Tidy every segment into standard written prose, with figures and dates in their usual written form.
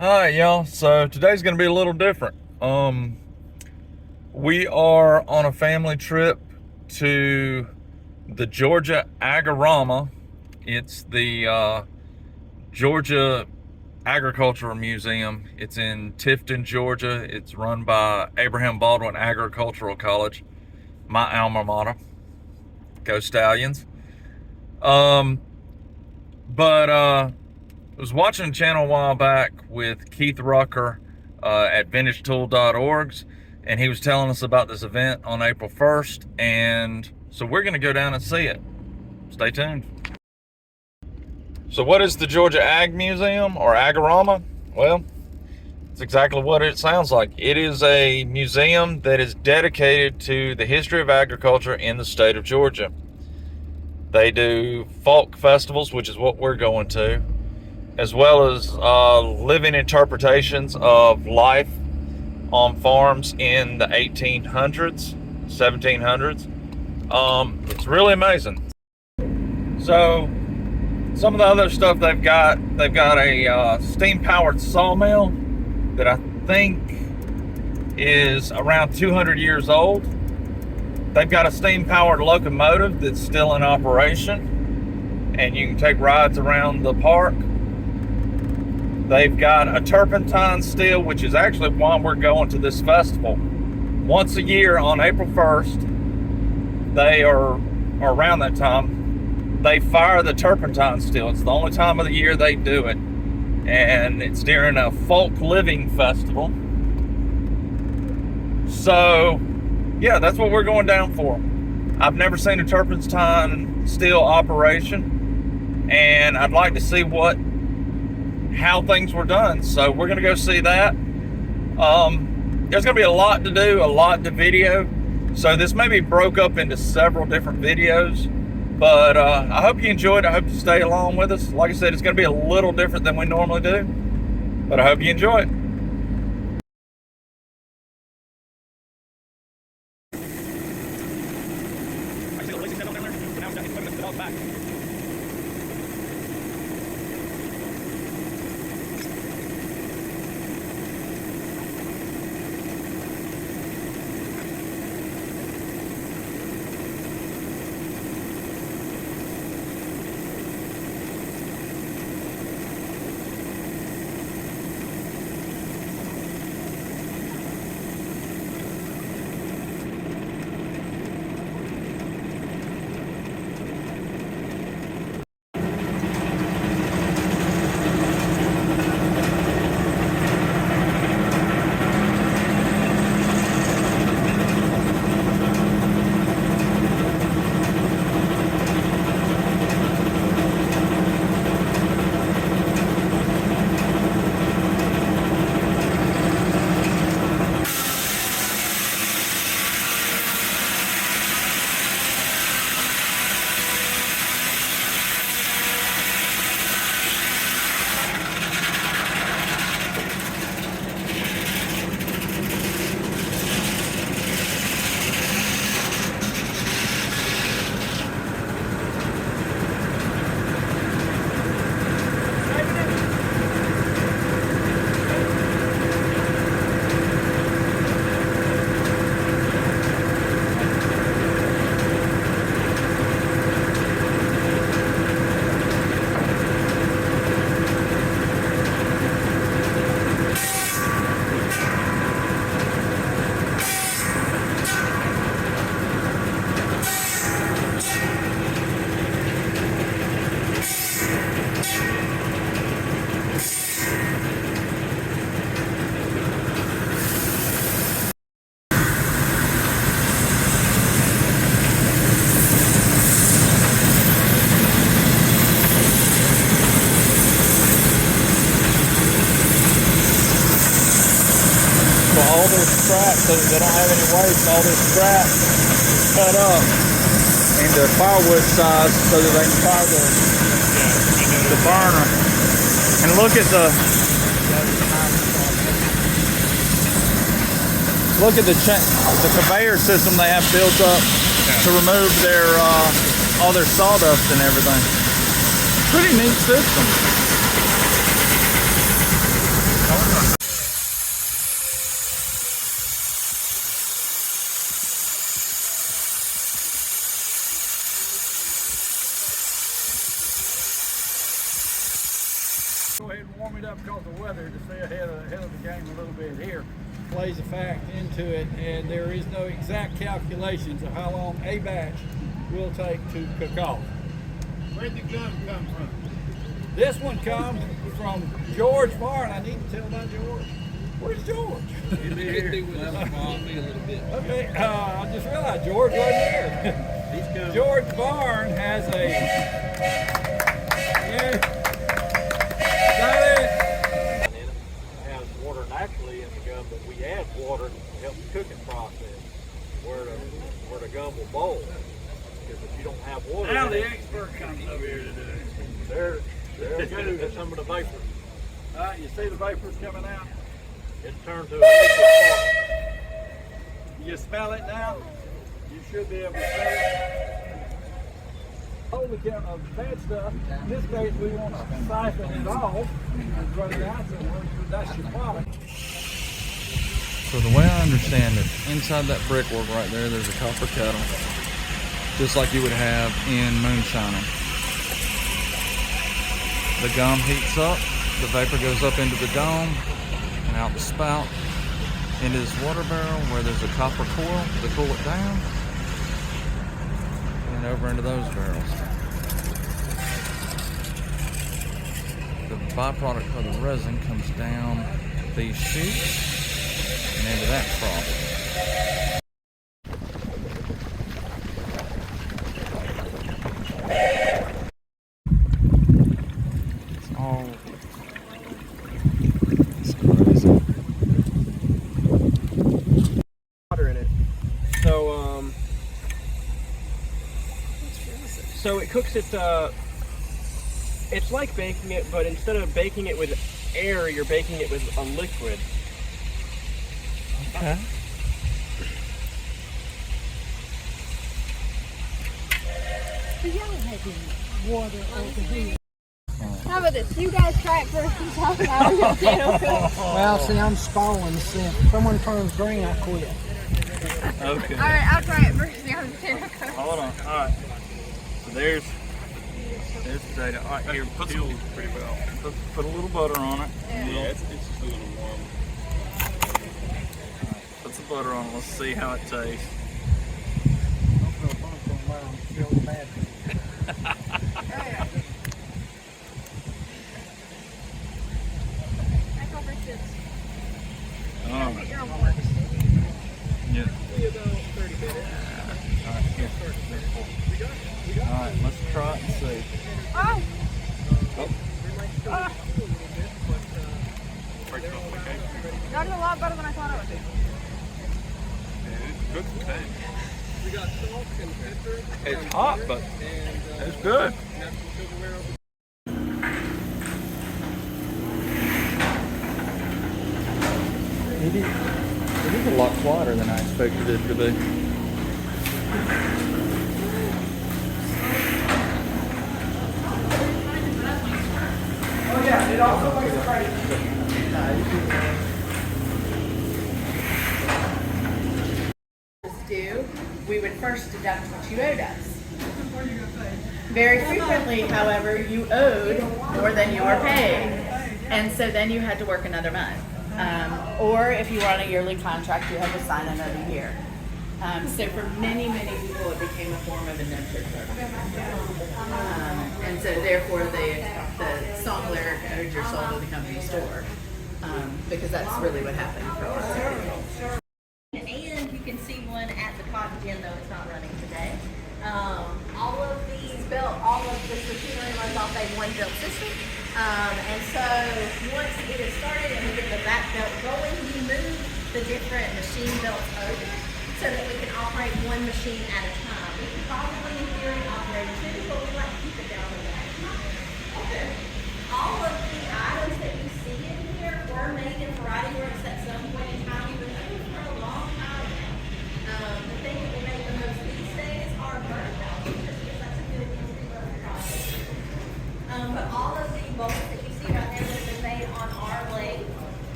All right, y'all. So today's going to be a little different. We are on a family trip to the Georgia Agarama. It's the Georgia Agricultural Museum. It's in Tifton, Georgia. It's run by Abraham Baldwin Agricultural College, my alma mater. Go Stallions. But I was watching a channel a while back with Keith Rucker at vintagetool.org, and he was telling us about this event on April 1st, and so we're going to go down and see it. Stay tuned. So what is the Georgia Ag Museum, or Agarama? Well, it's exactly what it sounds like. It is a museum that is dedicated to the history of agriculture in the state of Georgia. They do folk festivals, which is what we're going to, as well as living interpretations of life on farms in the 1800s, 1700s. It's really amazing. So some of the other stuff they've got a steam-powered sawmill that I think is around 200 years old. They've got a steam-powered locomotive that's still in operation, and you can take rides around the park. They've got a turpentine still, which is actually why we're going to this festival. Once a year on April 1st, or around that time, they fire the turpentine still. It's the only time of the year they do it. And it's during a folk living festival. So, yeah, that's what we're going down for. I've never seen a turpentine still operation, and I'd like to see how things were done. So we're gonna go see that. There's gonna be a lot to do, a lot to video. So this may be broke up into several different videos, but I hope you enjoyed it. I hope you stay along with us. Like I said, it's gonna be a little different than we normally do, but I hope you enjoy it. All this scrap, so they don't have any waste, all this scrap cut up into firewood size so that they can fire the burner. And look at the conveyor system they have built up to remove all their sawdust and everything. Pretty neat system. Go ahead and warm it up because of the weather to stay ahead of the game a little bit here. Plays a fact into it, and there is no exact calculations of how long a batch will take to cook off. Where'd the gum come from? This one comes from George Barn. I need to tell about George. Where's George? He'll be here. Follow me a little bit. Okay, I just realized George wasn't here. He's coming. George Barn has a... Yeah. Got it. It has water naturally in the gum, but we add water to help the cooking process, where the gum will boil. Because if you don't have water, Now the expert comes over here to do it. there goes some of the vapor. You see the vapors coming out? It's turned to a liquid You smell it now? You should be able to smell it. Hold the bad stuff. In this case, we want to siphon it off and run it out somewhere. That's your product. So the way I understand it, inside that brickwork right there, there's a copper kettle, just like you would have in moonshining. The gum heats up, the vapor goes up into the dome and out the spout into this water barrel where there's a copper coil to cool it down, and over into those barrels. The byproduct of the resin comes down these chutes and into that trough. It's crazy. Water in it. So it cooks it. It's like baking it, but instead of baking it with air, you're baking it with a liquid. Okay. Water over here. How about this? You guys try it first and talk about your potato cook. Well, see, I'm stalling. See, if someone turns green, I quit. Okay. Alright, I'll try it first. See how the potato cook. Hold on. All right. So there's potato. All right, here, put some pretty well. Put a little butter on it. Yeah, it's just a little warm. Put some butter on it. Let's see how it tastes. Back over chips. Oh, You're on board. yeah. About 30 minutes. All right, here. All right, let's try it and see. Oh! Y'all did a lot better than I thought it would be. It's good today. We got salt and pepper. It's hot, but And it's good. natural silverware over. It is a lot quieter than I expected it to be. Oh yeah, it also makes it Do, we would first deduct what you owed us. Very frequently, however, you owed more than you were paid, and so then you had to work another month. Or if you were on a yearly contract, you had to sign another year. So for many, many people, it became a form of indentured servitude. And so therefore, the song lyric "Owed your soul to the company store," because that's really what happened for a lot of people. And you can see one at the cotton gin, though it's not running today. All of this machinery runs off a one belt system. And so once it is started and we get the back belt going, we move the different machine belts over so that we can operate one machine at a time. We can probably in theory operate two, but we like to keep it down to one. Okay. All of the items that you see in here were made in variety works at some point in time. We've been open for a long time now. The thing that we make the most these days are burn belts, just because that's a good entry level product. But all of the bolts that you see right there that have been made on our lathe.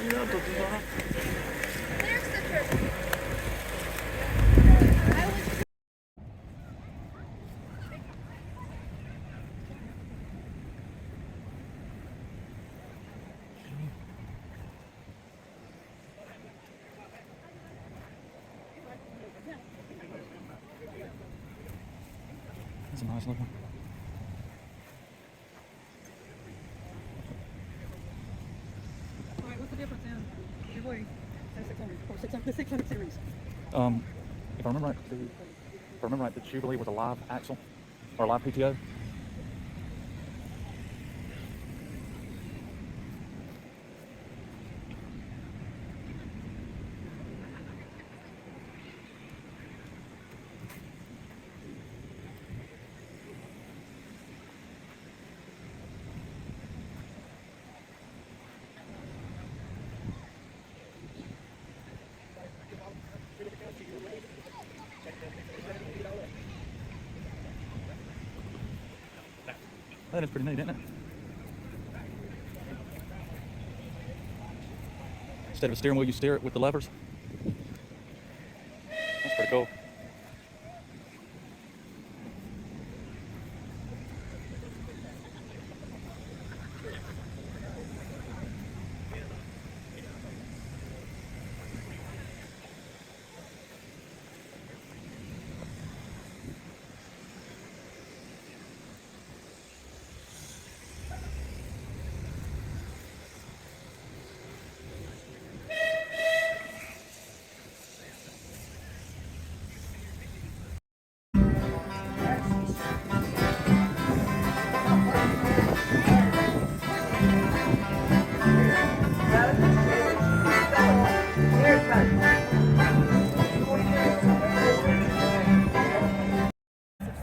There's the turkey. That's a nice looking. What's the difference in Jubilee and 600 or 600 series? If I remember right, the Jubilee was a live axle or a live PTO. That is pretty neat, isn't it? Instead of a steering wheel, you steer it with the levers. That's pretty cool.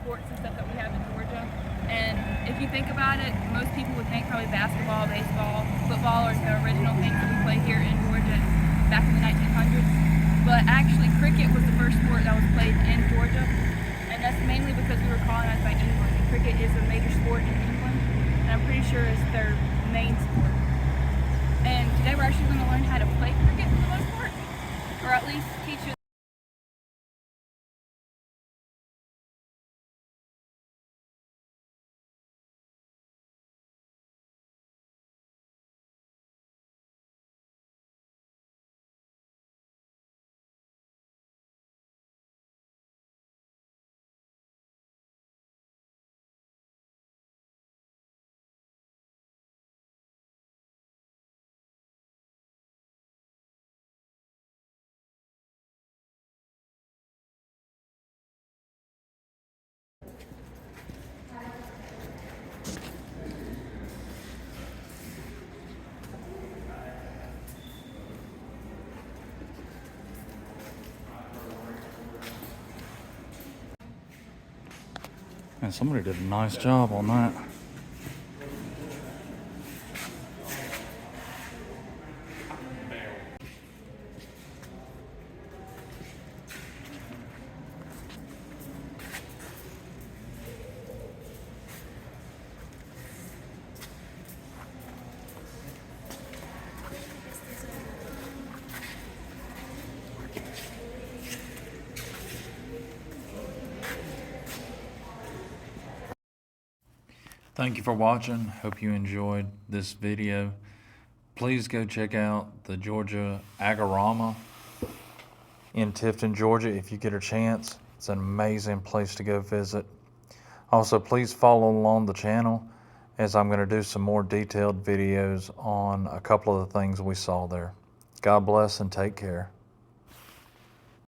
Sports and stuff that we have in Georgia. And if you think about it, most people would think probably basketball, baseball, football are the original things that we play here in Georgia back in the 1900s. But actually cricket was the first sport that was played in Georgia. And that's mainly because we were colonized by England. And cricket is a major sport in England. And I'm pretty sure it's their main sport. And today we're actually going to learn how to play cricket for the most part. Or at least teach you. And somebody did a nice job on that. Thank you for watching. Hope you enjoyed this video. Please go check out the GA Agarama in Tifton, Georgia if you get a chance. It's an amazing place to go visit. Also, please follow along the channel as I'm going to do some more detailed videos on a couple of the things we saw there. God bless and take care.